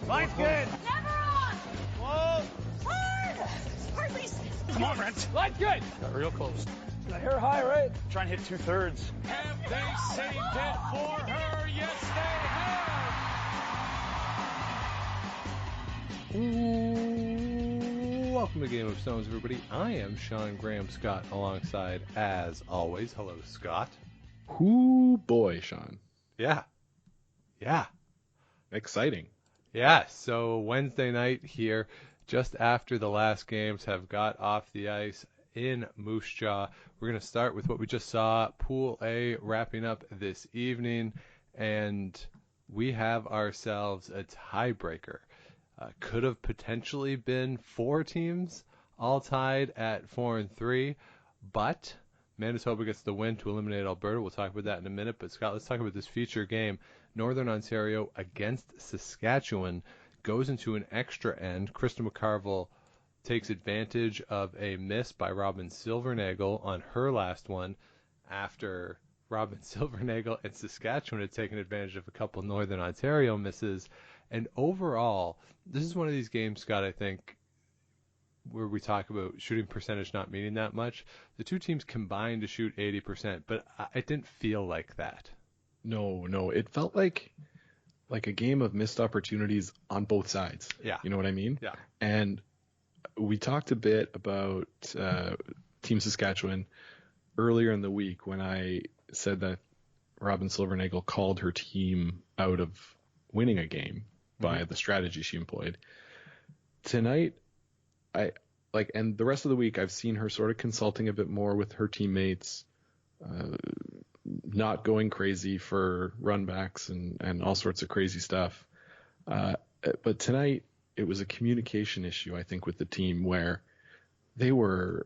Line's good. Never on. Close. Hard. Hard, Reese. Come on, Brent. Line's good. Got real close. I hear high, right? Try and hit 2/3. Have they saved it for her? Yes, they have. Welcome to Game of Stones, everybody. I am Sean Graham Scott, alongside, as always, hello, Scott. Ooh, boy, Sean. Yeah. Exciting. Yeah, so Wednesday night here, just after the last games have got off the ice in Moose Jaw. We're going to start with what we just saw, Pool A wrapping up this evening, and we have ourselves a tiebreaker. Could have potentially been 4 teams all tied at 4-3, but Manitoba gets the win to eliminate Alberta. We'll talk about that in a minute, but Scott, let's talk about this feature game. Northern Ontario against Saskatchewan goes into an extra end. Krista McCarville takes advantage of a miss by Robin Silvernagle on her last one after Robin Silvernagle and Saskatchewan had taken advantage of a couple Northern Ontario misses. And overall, this is one of these games, Scott, I think, where we talk about shooting percentage not meaning that much. The two teams combined to shoot 80%, but it didn't feel like that. No. It felt like a game of missed opportunities on both sides. Yeah. You know what I mean? Yeah. And we talked a bit about Team Saskatchewan earlier in the week when I said that Robin Silvernagle called her team out of winning a game by the strategy she employed. Tonight, and the rest of the week, I've seen her sort of consulting a bit more with her teammates, not going crazy for runbacks and all sorts of crazy stuff. But tonight, it was a communication issue, I think, with the team where they were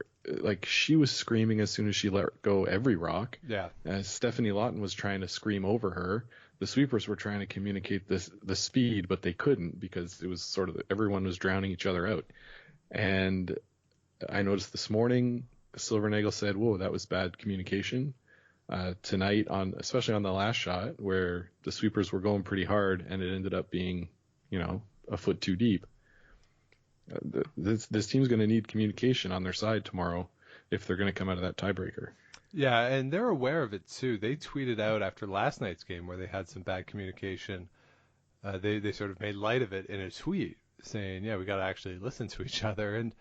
she was screaming as soon as she let go every rock. Yeah. Stephanie Lawton was trying to scream over her. The sweepers were trying to communicate the speed, but they couldn't because it was sort of everyone was drowning each other out. And I noticed this morning, Silvernagle said, "Whoa, that was bad communication." Tonight, especially on the last shot, where the sweepers were going pretty hard, and it ended up being, a foot too deep. This team's going to need communication on their side tomorrow if they're going to come out of that tiebreaker. Yeah, and they're aware of it too. They tweeted out after last night's game where they had some bad communication. They sort of made light of it in a tweet saying, "Yeah, we got to actually listen to each other," and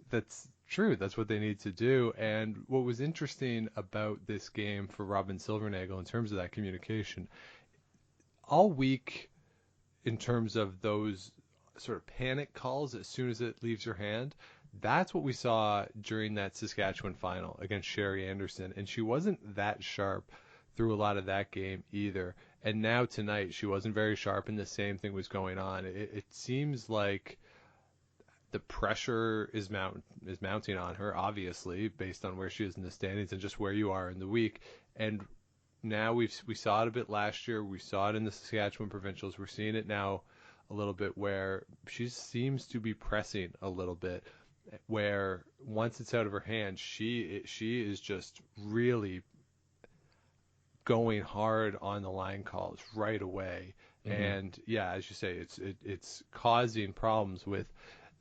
that's true. That's what they need to do. And what was interesting about this game for Robin Silvernagle in terms of that communication, all week, in terms of those sort of panic calls as soon as it leaves your hand, that's what we saw during that Saskatchewan final against Sherry Anderson. And she wasn't that sharp through a lot of that game either. And now tonight, she wasn't very sharp, and the same thing was going on. It seems like the pressure is mounting on her, obviously, based on where she is in the standings and just where you are in the week. And now we saw it a bit last year. We saw it in the Saskatchewan provincials. We're seeing it now a little bit where she seems to be pressing a little bit, where once it's out of her hand, she is just really going hard on the line calls right away. Mm-hmm. And yeah, as you say, it's causing problems with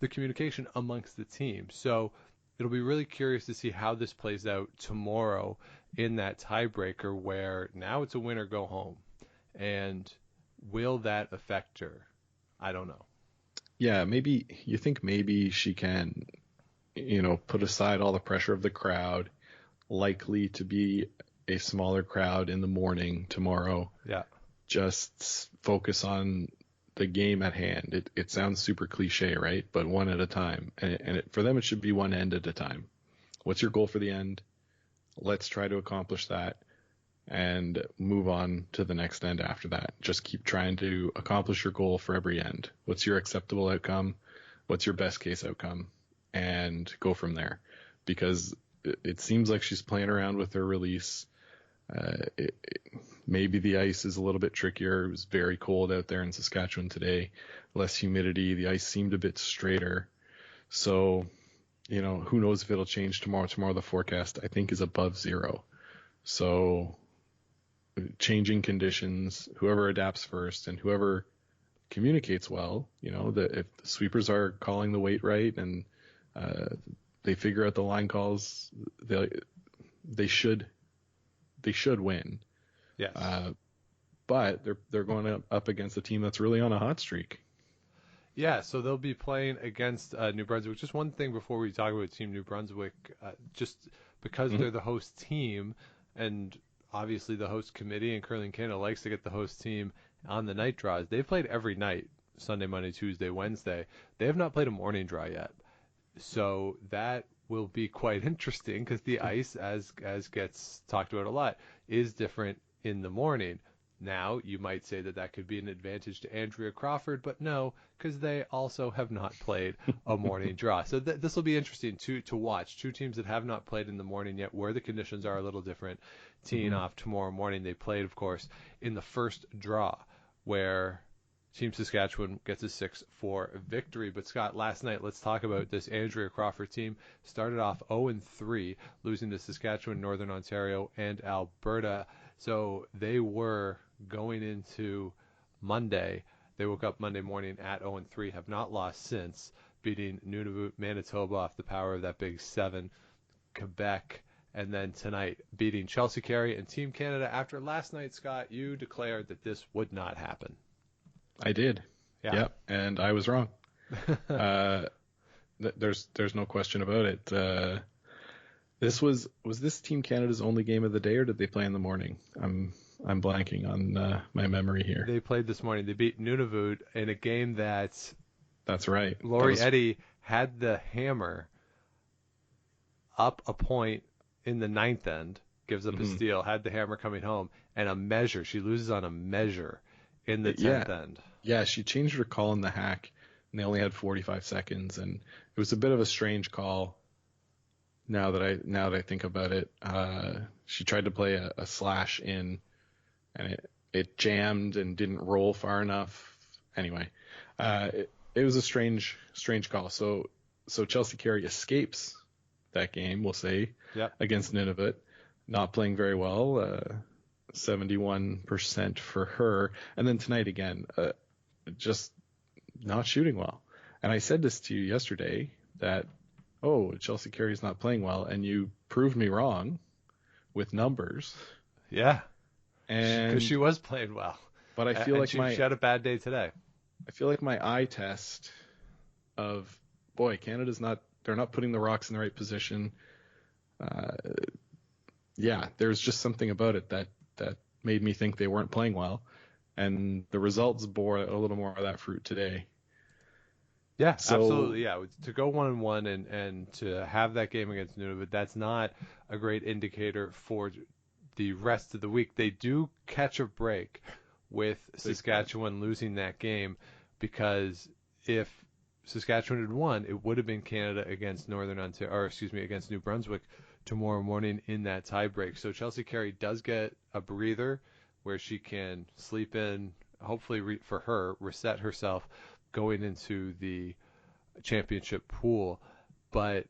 the communication amongst the team. So it'll be really curious to see how this plays out tomorrow in that tiebreaker, where now it's a win or go home. And will that affect her? I don't know. Yeah, maybe you think maybe she can, put aside all the pressure of the crowd, likely to be a smaller crowd in the morning tomorrow. Yeah. Just focus on the game at hand. It sounds super cliche, right? But one at a time. And for them, it should be one end at a time. What's your goal for the end? Let's try to accomplish that and move on to the next end after that. Just keep trying to accomplish your goal for every end. What's your acceptable outcome? What's your best case outcome? And go from there. Because it seems like she's playing around with her release. Maybe the ice is a little bit trickier. It was very cold out there in Saskatchewan today. Less humidity. The ice seemed a bit straighter. So, who knows if it'll change tomorrow. Tomorrow the forecast, I think, is above 0. So changing conditions, whoever adapts first and whoever communicates well, if the sweepers are calling the weight right and they figure out the line calls, they should win. Yes. But they're going up against a team that's really on a hot streak. Yeah, so they'll be playing against New Brunswick. Just one thing before we talk about Team New Brunswick, just because they're the host team, and obviously the host committee in Curling Canada likes to get the host team on the night draws. They've played every night, Sunday, Monday, Tuesday, Wednesday. They have not played a morning draw yet. So that will be quite interesting because the ice, as gets talked about a lot, is different in the morning. Now, you might say that could be an advantage to Andrea Crawford, but no, because they also have not played a morning draw. So this will be interesting to watch. Two teams that have not played in the morning yet, where the conditions are a little different, teeing off tomorrow morning. They played, of course, in the first draw, where Team Saskatchewan gets a 6-4 victory. But Scott, last night, let's talk about this Andrea Crawford team. Started off 0-3, losing to Saskatchewan, Northern Ontario, and Alberta. So they were going into Monday. They woke up Monday morning at 0-3, have not lost since, beating Nunavut, Manitoba off the power of that big 7, Quebec, and then tonight beating Chelsea Carey and Team Canada. After last night, Scott, you declared that this would not happen. I did. Yeah. Yep, and I was wrong. There's no question about it. This was this Team Canada's only game of the day, or did they play in the morning? I'm blanking on my memory here. They played this morning. They beat Nunavut in a game that's right. Laurie Eddy had the hammer up a point in the ninth end, gives up a steal, had the hammer coming home, and a measure. She loses on a measure in the 10th end. Yeah, she changed her call in the hack, and they only had 45 seconds, and it was a bit of a strange call. Now that I think about it, she tried to play a slash in, and it jammed and didn't roll far enough. Anyway, it was a strange call. So Chelsea Carey escapes that game, we'll say, against Nunavut, not playing very well, 71% for her. And then tonight again, just not shooting well. And I said this to you yesterday that, Chelsea Carey's not playing well, and you proved me wrong with numbers. Yeah, and because she was playing well. But I feel like she had a bad day today. I feel like my eye test of, Canada's they're not putting the rocks in the right position. There's just something about it that made me think they weren't playing well, and the results bore a little more of that fruit today. Yeah, absolutely. Yeah, to go 1-1 and to have that game against Nunavut, that's not a great indicator for the rest of the week. They do catch a break with Saskatchewan losing that game, because if Saskatchewan had won, it would have been Canada against against New Brunswick tomorrow morning in that tiebreak. So Chelsea Carey does get a breather where she can sleep in, hopefully for her, reset herself going into the championship pool. But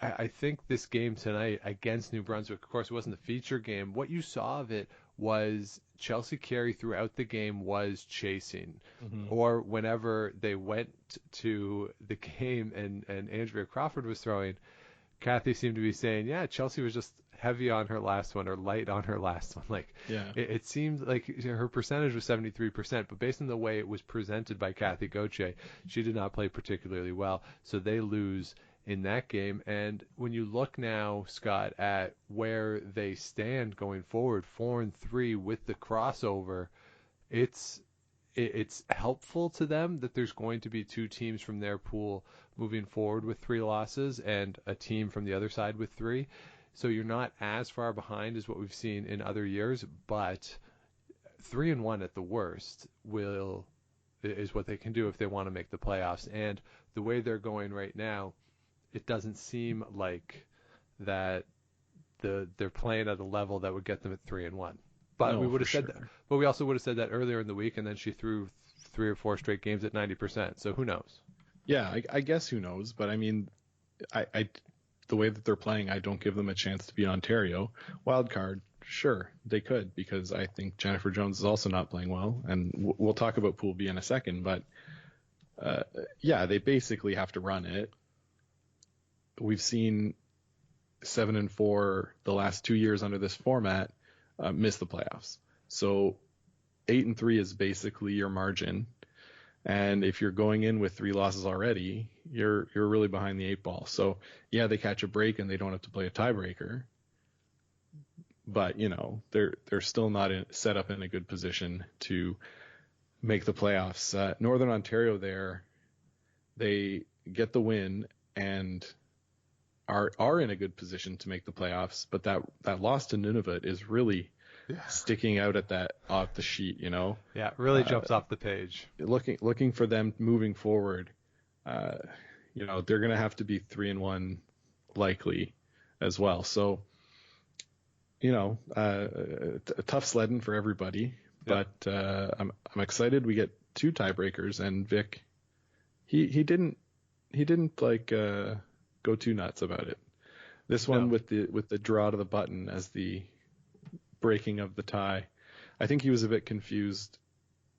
I think this game tonight against New Brunswick, of course, it wasn't the feature game. What you saw of it was Chelsea Carey throughout the game was chasing, or whenever they went to the game and Andrea Crawford was throwing, Kathy seemed to be saying, Chelsea was just heavy on her last one or light on her last one. It seemed like her percentage was 73%, but based on the way it was presented by Kathy Gauthier, she did not play particularly well. So they lose in that game. And when you look now, Scott, at where they stand going forward, 4-3 with the crossover, it's helpful to them that there's going to be two teams from their pool moving forward with 3 losses and a team from the other side with 3. So you're not as far behind as what we've seen in other years, but 3-1 at the worst is what they can do if they want to make the playoffs. And the way they're going right now, it doesn't seem like that they're playing at a level that would get them at 3-1. But we would have said that. But we also would have said that earlier in the week, and then she threw 3 or 4 straight games at 90%. So who knows? Yeah, I guess who knows. But I mean, the way that they're playing, I don't give them a chance to beat Ontario. Wild card, Sure, they could, because I think Jennifer Jones is also not playing well, and we'll talk about Pool B in a second. But yeah, they basically have to run it. We've seen 7-4 the last 2 years under this format miss the playoffs. So 8-3 is basically your margin, and if you're going in with 3 losses already, you're really behind the 8 ball. So yeah, they catch a break and they don't have to play a tiebreaker. But, they're still not set up in a good position to make the playoffs. Northern Ontario they get the win and are in a good position to make the playoffs. But that loss to Nunavut is really sticking out off the sheet, Yeah, it really jumps off the page. Looking for them moving forward, they're going to have to be 3-1 likely as well. So, tough sledding for everybody, but I'm excited we get 2 tiebreakers, and Vic, he didn't go too nuts about it. This one with the draw to the button as the breaking of the tie, I think he was a bit confused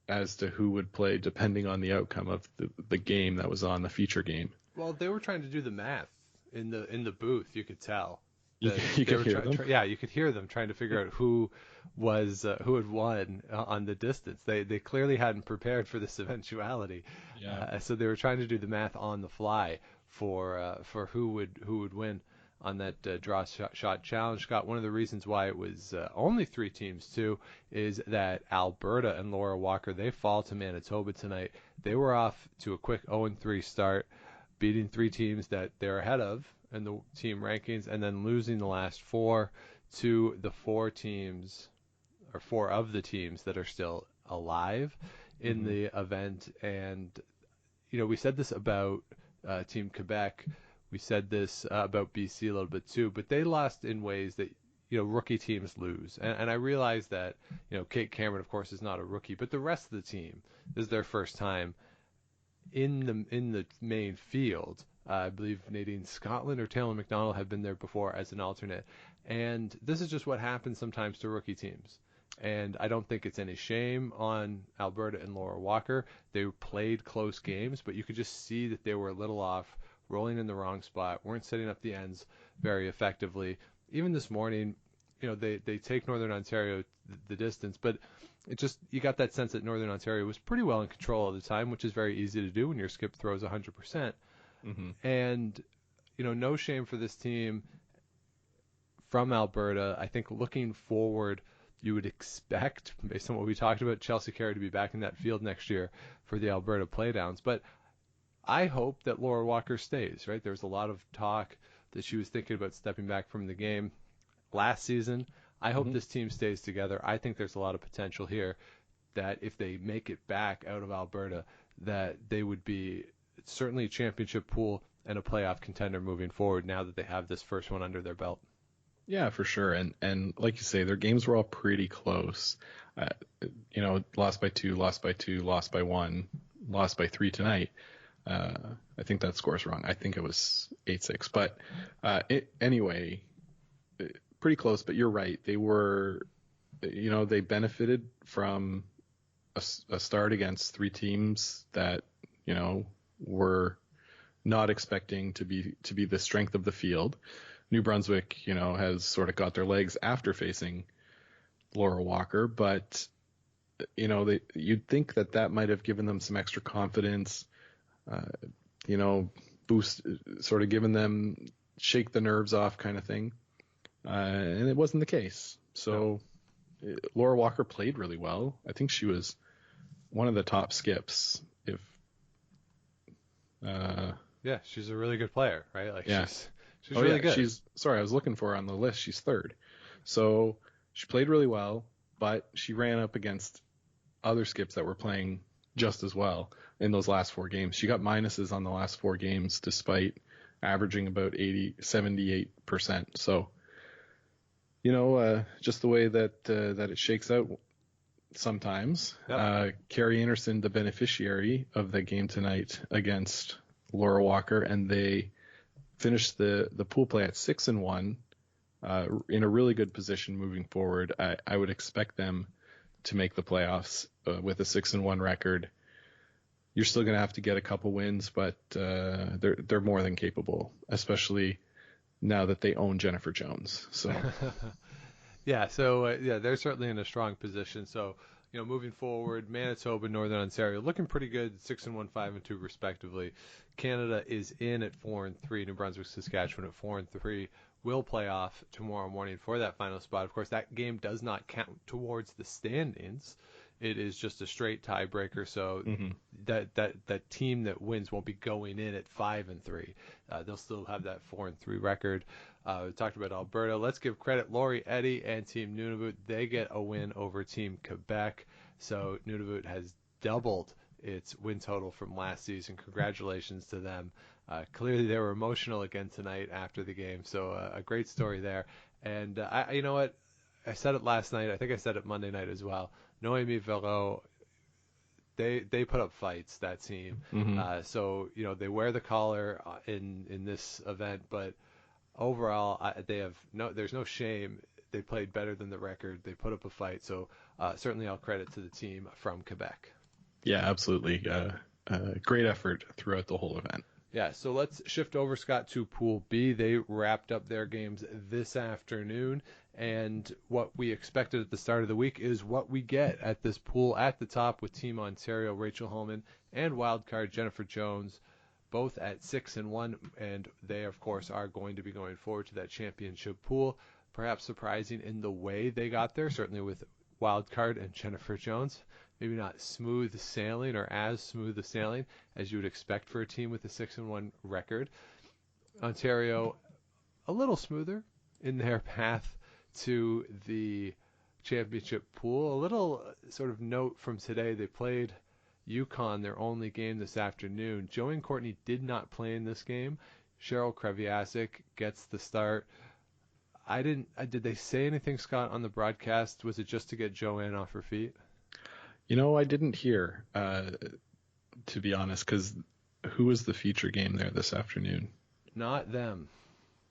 as to who would play depending on the outcome of the game that was on, the feature game. Well, they were trying to do the math in the booth. You could tell. You could hear them. You could hear them trying to figure out who had won on the distance. They clearly hadn't prepared for this eventuality. Yeah. So they were trying to do the math on the fly for who would win on that draw shot challenge. Scott, one of the reasons why it was only 3 teams too is that Alberta and Laura Walker, they fall to Manitoba tonight. They were off to a quick 0-3 start, beating 3 teams that they're ahead of in the team rankings, and then losing the last 4 to the 4 of the teams that are still alive in the event. And we said this about Team Quebec, we said this about BC a little bit too, but they lost in ways that rookie teams lose. And I realize that Kate Cameron, of course, is not a rookie, but the rest of the team, this is their first time in the main field. I believe Nadine Scotland or Taylor McDonald have been there before as an alternate. And this is just what happens sometimes to rookie teams. And I don't think it's any shame on Alberta and Laura Walker. They played close games, but you could just see that they were a little off, rolling in the wrong spot, weren't setting up the ends very effectively. Even this morning, they take Northern Ontario the distance, but it just, you got that sense that Northern Ontario was pretty well in control of the time, which is very easy to do when your skip throws 100%. And, no shame for this team from Alberta. I think looking forward, you would expect, based on what we talked about, Chelsea Carey to be back in that field next year for the Alberta playdowns. But I hope that Laura Walker stays, right? There was a lot of talk that she was thinking about stepping back from the game last season. I hope this team stays together. I think there's a lot of potential here that if they make it back out of Alberta, that they would be certainly a championship pool and a playoff contender moving forward now that they have this first one under their belt. Yeah, for sure. And like you say, their games were all pretty close. Lost by 2, lost by 2, lost by 1, lost by 3 tonight. I think that score's wrong. I think it was 8-6. But anyway, pretty close. But you're right. They were, they benefited from a start against 3 teams that, were not expecting to be the strength of the field. New Brunswick, has sort of got their legs after facing Laura Walker, but you'd think that might have given them some extra confidence, boost, sort of given them shake the nerves off kind of thing, and it wasn't the case. So Laura Walker played really well. I think she was one of the top skips. She's a really good player, right? She's really good. I was looking for her on the list. She's 3rd. So she played really well, but she ran up against other skips that were playing just as well in those last 4 games. She got minuses on the last 4 games despite averaging about 78%. So, just the way that it shakes out sometimes. Yep. Carrie Anderson, the beneficiary of the game tonight against Laura Walker, and they finished the pool play at 6-1 in a really good position moving forward. I would expect them to make the playoffs with a 6-1 record. You're still going to have to get a couple wins, but they're more than capable, especially now that they own Jennifer Jones. So Yeah, so they're certainly in a strong position. So, moving forward, Manitoba, Northern Ontario looking pretty good, 6-1, 5-2 respectively. Canada is in at 4-3. New Brunswick, Saskatchewan at 4-3. Will play off tomorrow morning for that final spot. Of course, that game does not count towards the standings. It is just a straight tiebreaker, so that team that wins won't be going in at 5-3. They'll still have that 4-3 record. We talked about Alberta. Let's give credit Laurie Eddy and Team Nunavut. They get a win over Team Quebec. So Nunavut has doubled its win total from last season. Congratulations to them. Clearly they were emotional again tonight after the game. So a great story there. And you know what? I said it last night. I think I said it Monday night as well. Noémie Veilleux, they put up fights, that team. So they wear the collar in this event, but overall there's no shame. They played better than the record. They put up a fight. So certainly I'll credit to the team from Quebec. Yeah, absolutely. Great effort throughout the whole event. Yeah, so let's shift over, Scott, to Pool B. They wrapped up their games this afternoon, and what we expected at the start of the week is what we get at this pool at the top with Team Ontario, Rachel Holman, and wildcard Jennifer Jones, both at 6-1, and they, of course, are going to be going forward to that championship pool. Perhaps surprising in the way they got there, certainly with wildcard and Jennifer Jones. Maybe not smooth sailing or as smooth a sailing as you would expect for a team with a 6-1 record. Ontario, a little smoother in their path to the championship pool. A little sort of note from today, they played Yukon, their only game this afternoon. Joanne Courtney did not play in this game. Cheryl Kreviasik gets the start. Did they say anything, Scott, on the broadcast? Was it just to get Joanne off her feet? I didn't hear, to be honest, because who was the feature game there this afternoon? Not them.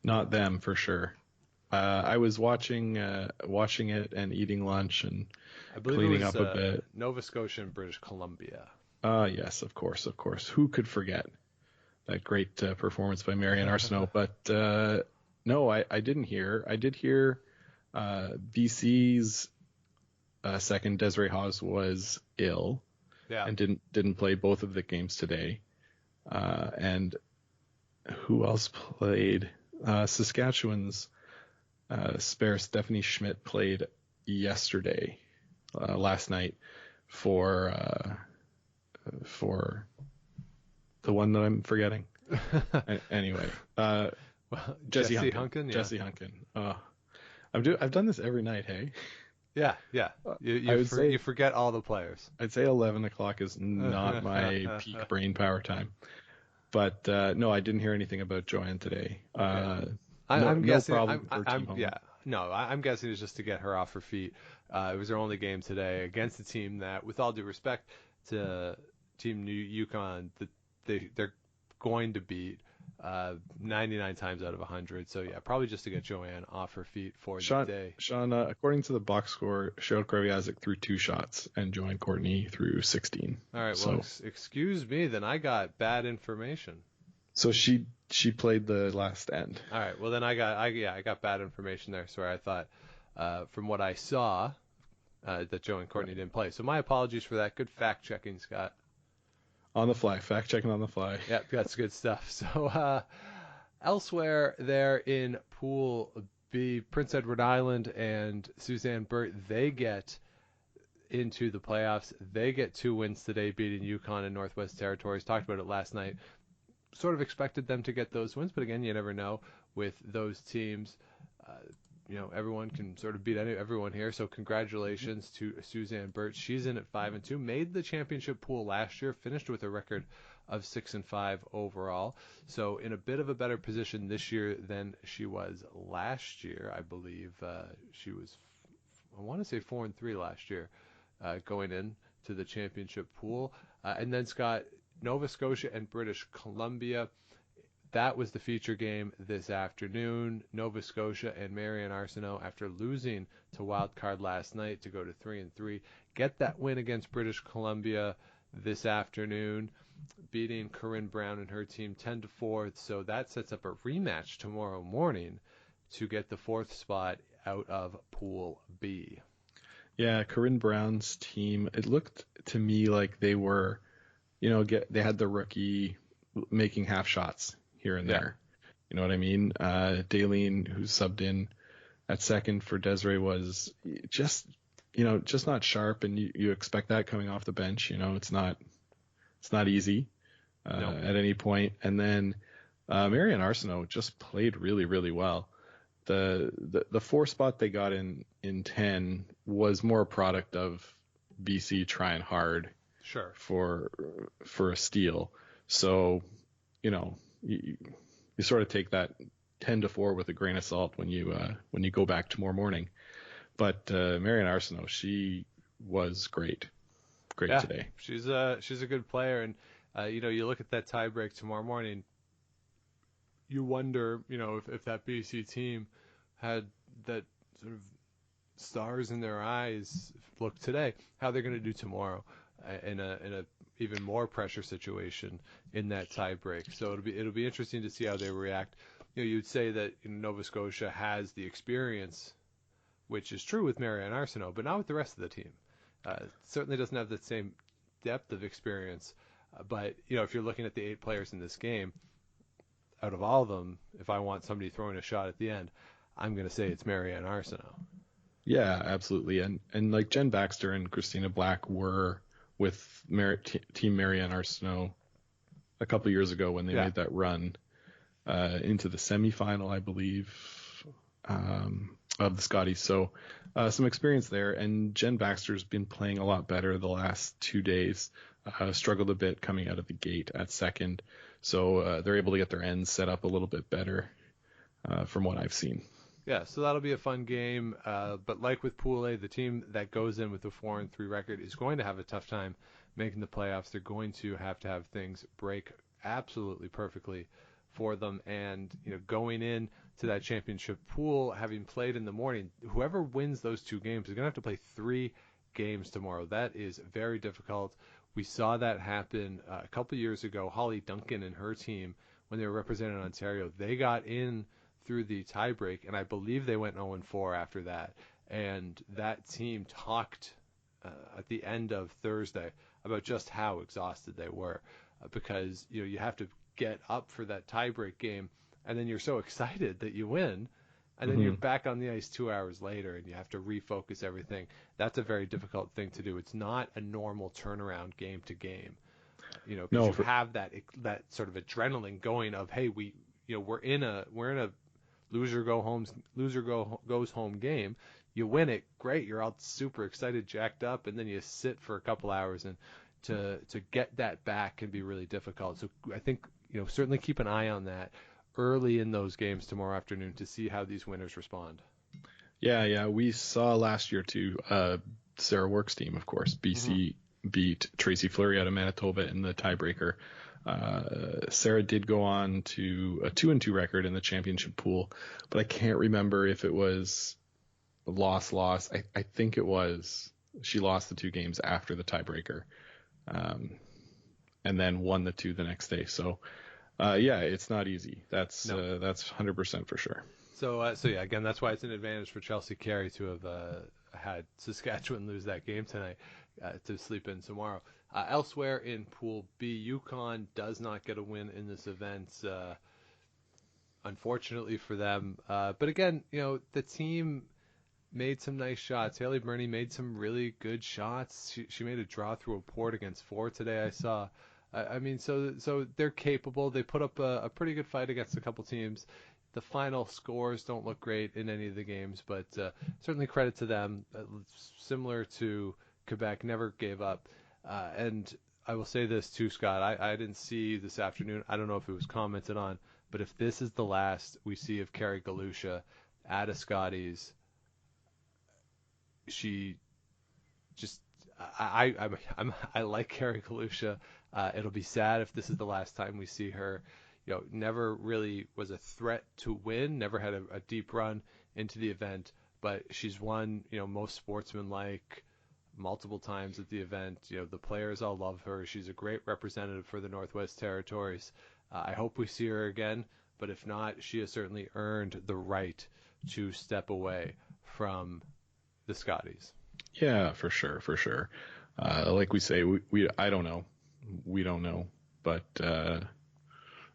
Not them, for sure. I was watching it and eating lunch and cleaning up a bit. Nova Scotia and British Columbia. Yes, of course. Who could forget that great performance by Marianne Arsenault? But no, I didn't hear. I did hear BC's second, Desiree Hawes, was ill and didn't play both of the games today. And who else played? Saskatchewan's spare Stephanie Schmidt played last night for the one that I'm forgetting. Anyway, Jesse Hunkin. Yeah. Jesse Hunkin. I've done this every night. Hey. Yeah. You forget all the players. I'd say 11 o'clock is not my peak brain power time. But no, I didn't hear anything about Joanne today. I'm guessing. No problem for Team Home. I'm guessing it's just to get her off her feet. It was her only game today against a team that, with all due respect to Team Yukon, they're going to beat 99 times out of 100. So yeah, probably just to get Joanne off her feet for the day. Sean, according to the box score, Cheryl Kreviasik threw 2 shots and Joanne Courtney threw 16. All right, well, excuse me, then I got bad information. So she played the last end. All right, well then I got bad information there. Sorry, I thought from what I saw that Joanne Courtney didn't play. So my apologies for that. Good fact checking, Scott. On the fly, fact checking on the fly. Yeah, that's good stuff. So elsewhere there in Pool B, Prince Edward Island and Suzanne Burt, they get into the playoffs. They get 2 wins today, beating Yukon and Northwest Territories. Talked about it last night. Sort of expected them to get those wins, but again, you never know with those teams. Everyone can sort of beat everyone here. So congratulations to Suzanne Burt. She's in at 5-2. Made the championship pool last year. Finished with a record of 6-5 overall. So in a bit of a better position this year than she was last year. I believe she was, I want to say 4-3 last year, going in to the championship pool. And then Scott, Nova Scotia and British Columbia. that was the feature game this afternoon. Nova Scotia and Marion Arsenault, after losing to Wildcard last night to go to 3-3, get that win against British Columbia this afternoon, beating Corinne Brown and her team 10-4. So that sets up a rematch tomorrow morning to get the 4th spot out of Pool B. Yeah, Corinne Brown's team, it looked to me like they were, they had the rookie making half shots here and there. You know what I mean? Daleen, who subbed in at second for Desiree, was just not sharp, and you expect that coming off the bench. It's not easy at any point. And then Marion Arsenault just played really, really well. The 4 spot they got in 10 was more a product of BC trying hard for a steal. So, you sort of take that 10-4 with a grain of salt when you go back tomorrow morning. But Marion Arsenault, she was great today. She's a good player, and you look at that tiebreak tomorrow morning. You wonder, if that BC team had that sort of stars in their eyes look today, how they're going to do tomorrow in a even more pressure situation in that tiebreak. So it'll be interesting to see how they react. You'd say that Nova Scotia has the experience, which is true with Marion Arsenault, but not with the rest of the team. Certainly doesn't have the same depth of experience. But if you're looking at the 8 players in this game, out of all of them, if I want somebody throwing a shot at the end, I'm going to say it's Marion Arsenault. Yeah, absolutely. And like Jen Baxter and Christina Black were with Team Marion Arsenault a couple years ago when they made that run into the semifinal, I believe, of the Scotties. So some experience there. And Jen Baxter's been playing a lot better the last 2 days. Struggled a bit coming out of the gate at second. So they're able to get their ends set up a little bit better from what I've seen. Yeah, so that'll be a fun game. But like with Pool A, the team that goes in with a 4-3 record is going to have a tough time making the playoffs. They're going to have things break absolutely perfectly for them. And going in to that championship pool, having played in the morning, whoever wins those 2 games is going to have to play 3 games tomorrow. That is very difficult. We saw that happen a couple years ago. Holly Duncan and her team, when they were representing Ontario, they got in through the tiebreak, and I believe they went 0-4 after that. And that team talked at the end of Thursday about just how exhausted they were because you have to get up for that tiebreak game, and then you're so excited that you win, and then you're back on the ice 2 hours later, and you have to refocus everything. That's a very difficult thing to do. It's not a normal turnaround game to game. Because you have that sort of adrenaline going of, hey, we're in a loser goes home game. You win it, great. You're all super excited, jacked up, and then you sit for a couple hours, and to get that back can be really difficult. So I think certainly keep an eye on that early in those games tomorrow afternoon to see how these winners respond. Yeah, we saw last year too. Sarah Work's team, of course, BC beat Tracy Fleury out of Manitoba in the tiebreaker. Sarah did go on to a 2-2 record in the championship pool, but I can't remember if it was a loss. I think it was. She lost the 2 games after the tiebreaker, and then won the 2 the next day. So, it's not easy. That's 100% for sure. So again, that's why it's an advantage for Chelsea Carey to have had Saskatchewan lose that game tonight to sleep in tomorrow. Elsewhere in Pool B, Yukon does not get a win in this event, unfortunately for them. But again, the team made some nice shots. Haley Burney made some really good shots. She made a draw through a port against 4 today, I saw. So they're capable. They put up a pretty good fight against a couple teams. The final scores don't look great in any of the games, but certainly credit to them. Similar to Quebec, never gave up. And I will say this too, Scott. I didn't see this afternoon. I don't know if it was commented on, but if this is the last we see of Carrie Galusha at a Scotties, she just I like Carrie Galusha. It'll be sad if this is the last time we see her. never really was a threat to win, never had a deep run into the event, but she's won, most sportsmanlike multiple times at the event. The players all love her. She's a great representative for the Northwest Territories. I hope we see her again, but if not, she has certainly earned the right to step away from the Scotties. Yeah, for sure, for sure. Like we say, I don't know. We don't know. But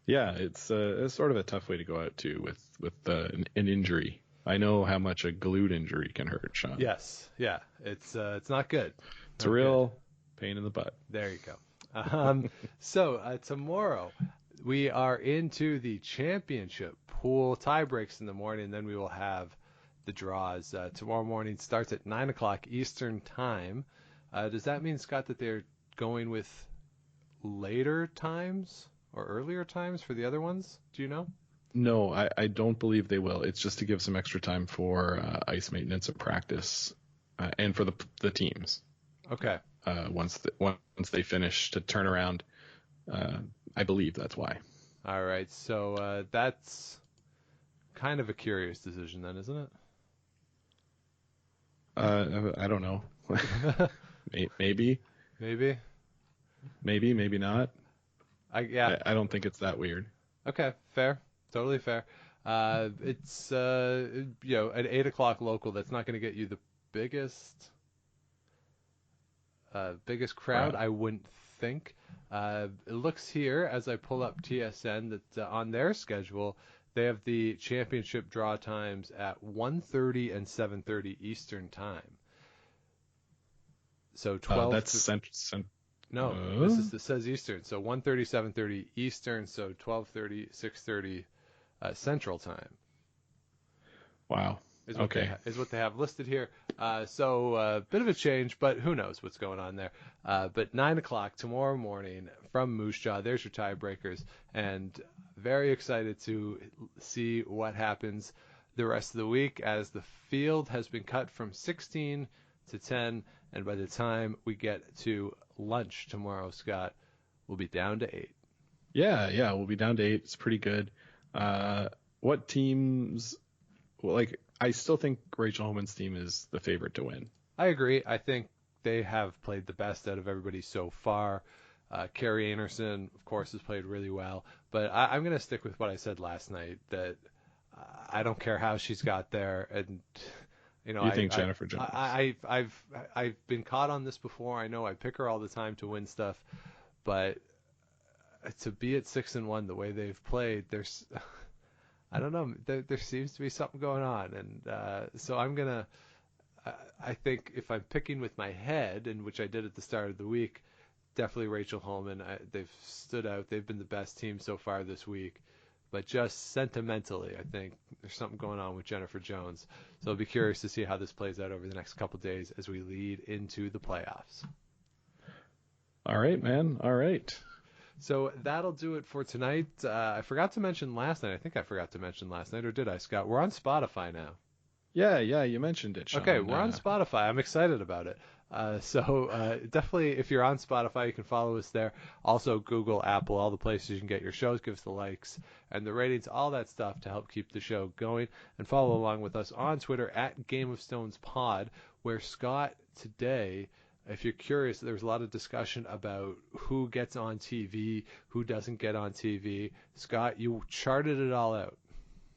yeah, it's sort of a tough way to go out too with an injury. I know how much a glute injury can hurt, Sean. Yes, yeah, it's not good. It's a real pain in the butt. There you go. So tomorrow we are into the championship pool tie breaks in the morning, and then we will have the draws. Tomorrow morning starts at 9 o'clock Eastern time. Does that mean, Scott, that they're going with later times or earlier times for the other ones? Do you know? No, I don't believe they will. It's just to give some extra time for ice maintenance and practice, and for the teams. Okay. Once they finish to turn around, I believe that's why. All right. So that's kind of a curious decision, then, isn't it? I don't know. Maybe. Maybe not. I don't think it's that weird. Okay, fair. Totally fair. It's at 8 o'clock local. That's not going to get you the biggest crowd, I wouldn't think. It looks here as I pull up TSN that on their schedule they have the championship draw times at 1:30 and 7:30 Eastern time. So 12. That's No, this says Eastern. So 1:30, 7:30 Eastern. So 12:30, 6:30 Central time. Wow. Is what they have listed here. So a bit of a change, but who knows what's going on there. But 9 o'clock tomorrow morning from Moose Jaw. There's your tiebreakers, and very excited to see what happens the rest of the week as the field has been cut from 16 to 10, and by the time we get to lunch tomorrow, Scott, we'll be down to 8. Yeah, we'll be down to 8. It's pretty good. What teams? Well, I still think Rachel Homan's team is the favorite to win. I agree. I think they have played the best out of everybody so far. Carrie Anderson, of course, has played really well. But I'm going to stick with what I said last night, that I don't care how she's got there. And you think Jennifer Jones? I've been caught on this before. I know I pick her all the time to win stuff, but to be at 6-1 the way they've played, there's I don't know. There seems to be something going on, and so I'm gonna. I think if I'm picking with my head, and which I did at the start of the week, definitely Rachel Holman. They've stood out. They've been the best team so far this week. But just sentimentally, I think there's something going on with Jennifer Jones. So I'll be curious to see how this plays out over the next couple of days as we lead into the playoffs. All right, man. All right. So that'll do it for tonight. I forgot to mention last night. I think I forgot to mention last night, or did I, Scott? We're on Spotify now. Yeah, you mentioned it, Sean. Okay, we're on Spotify. I'm excited about it. So definitely, if you're on Spotify, you can follow us there. Also, Google, Apple, all the places you can get your shows. Give us the likes and the ratings, all that stuff to help keep the show going. And follow along with us on Twitter at Game of Stones Pod, where Scott today, if you're curious, there was a lot of discussion about who gets on TV, who doesn't get on TV. Scott, you charted it all out.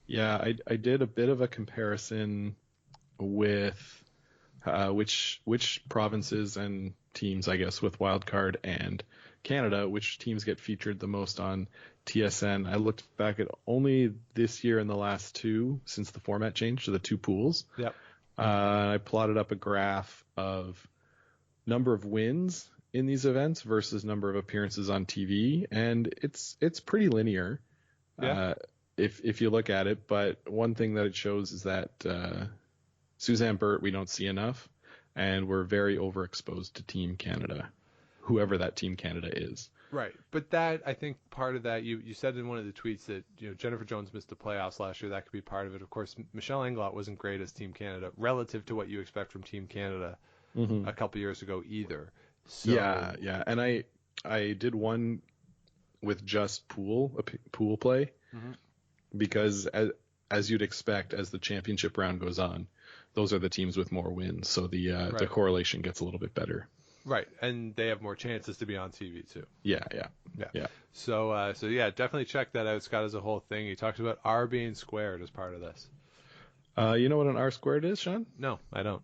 Yeah, I did a bit of a comparison with which provinces and teams, I guess, with wildcard and Canada, which teams get featured the most on TSN. I looked back at only this year and the last two since the format changed to the two pools. Yep. I plotted up a graph of number of wins in these events versus number of appearances on TV, and it's pretty linear. Yeah. If you look at it, but one thing that it shows is that Suzanne Burt we don't see enough, and we're very overexposed to Team Canada, whoever that Team Canada is. Right, but that, I think part of that, you said in one of the tweets that Jennifer Jones missed the playoffs last year. That could be part of it. Of course, Michelle Englot wasn't great as Team Canada relative to what you expect from Team Canada a couple years ago either. So, yeah, and I did one with just pool play, because as you'd expect, as the championship round goes on, those are the teams with more wins, so the correlation gets a little bit better. Right, and they have more chances to be on TV too. Yeah. So yeah, definitely check that out. Scott has a whole thing. He talks about R being squared as part of this. You know what an R squared is, Sean? No, I don't.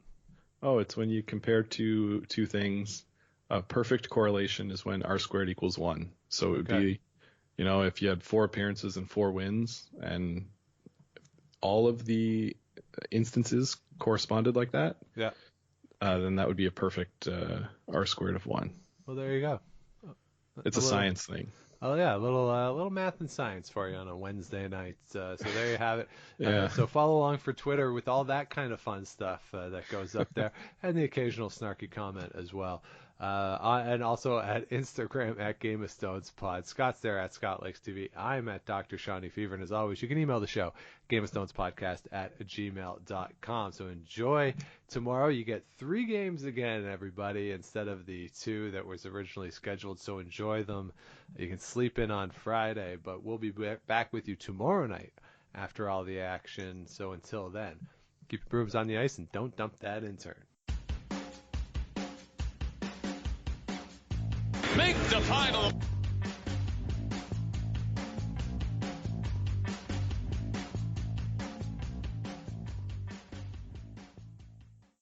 Oh, it's when you compare two things. A perfect correlation is when R squared equals 1. So it would be, if you had 4 appearances and 4 wins, and all of the instances corresponded like that, then that would be a perfect R squared of 1. Well, there you go. It's a science thing. Oh yeah, a little math and science for you on a Wednesday night. So there you have it. So follow along for Twitter with all that kind of fun stuff that goes up there, and the occasional snarky comment as well. And also at Instagram at Game of Stones Pod. Scott's there at Scott Lakes TV. I'm at Dr. Shawnee Fever, and as always, you can email the show gameofstonespodcast@gmail.com. So enjoy tomorrow. You get 3 games again, everybody, instead of the 2 that was originally scheduled. So enjoy them. You can sleep in on Friday, but we'll be back with you tomorrow night after all the action. So until then, keep your brooms on the ice and don't dump that intern. Make the final.